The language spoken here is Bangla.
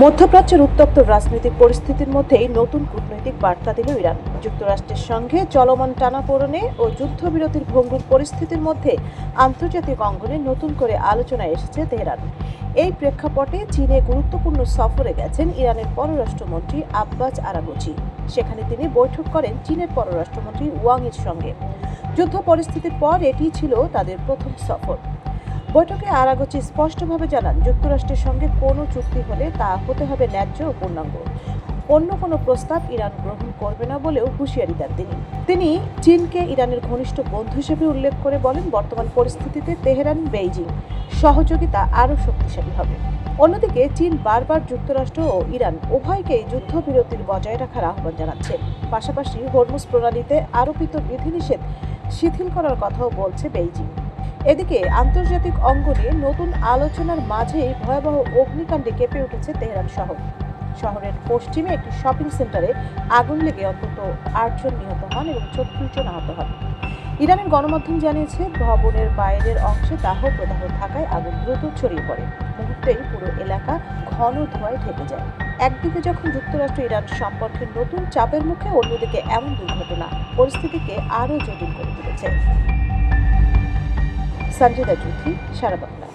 মধ্যপ্রাচ্যের উত্তপ্ত রাজনৈতিক পরিস্থিতির মধ্যেই নতুন কূটনৈতিক বার্তা দিল ইরান। যুক্তরাষ্ট্রের সঙ্গে চলমান টানাপোড়েনে ও যুদ্ধবিরতির ভঙ্গুর পরিস্থিতির মধ্যে আন্তর্জাতিক অঙ্গনে নতুন করে আলোচনায় এসেছে তেহরান। এই প্রেক্ষাপটে চীনে গুরুত্বপূর্ণ সফরে গেছেন ইরানের পররাষ্ট্রমন্ত্রী আব্বাস আরাগচি। সেখানে তিনি বৈঠক করেন চীনের পররাষ্ট্রমন্ত্রী ওয়াং এর সঙ্গে। যুদ্ধ পরিস্থিতির পর এটি ছিল তাদের প্রথম সফর। বৈঠকে আরাগচি স্পষ্টভাবে জানান, যুক্তরাষ্ট্রের সঙ্গে কোনো চুক্তি হলে তা হতে হবে ন্যায্য ও পূর্ণাঙ্গ। অন্য কোনো প্রস্তাব ইরান গ্রহণ করবে না বলেও হুঁশিয়ারি দেন তিনি চীনকে ইরানের ঘনিষ্ঠ বন্ধু হিসেবে উল্লেখ করে বলেন, বর্তমান পরিস্থিতিতে তেহরান বেইজিং সহযোগিতা আরও শক্তিশালী হবে। অন্যদিকে চীন বারবার যুক্তরাষ্ট্র ও ইরান উভয়কেই যুদ্ধবিরতির বজায় রাখার আহ্বান জানাচ্ছে। পাশাপাশি হরমুজ প্রণালীতে আরোপিত বিধিনিষেধ শিথিল করার কথাও বলছে বেইজিং। এদিকে আন্তর্জাতিক অঙ্গনে নতুন আলোচনার মাঝেই ভয়াবহ অগ্নিকাণ্ডে কেঁপে উঠেছে তেহরান শহর। শহরের পশ্চিমে একটি শপিং সেন্টারে আগুন লেগে অন্তত ৮ জন নিহত হন এবং ৩৬ জন আহত হন। ইরানের গণমাধ্যম জানিয়েছে, ভবনের বাইরের অংশে দাহ প্রদাহ থাকায় আগুন দ্রুত ছড়িয়ে পড়ে। মুহূর্তেই পুরো এলাকা ঘন ধোঁয়ায় ঢেকে যায়। একদিকে যখন যুক্তরাষ্ট্র ইরান সম্পর্কে নতুন চাপের মুখে, অন্যদিকে এমন দুর্ঘটনা পরিস্থিতিকে আরও জটিল করে তুলেছে। সঞ্জিদা জুথি, সারা বাংলা।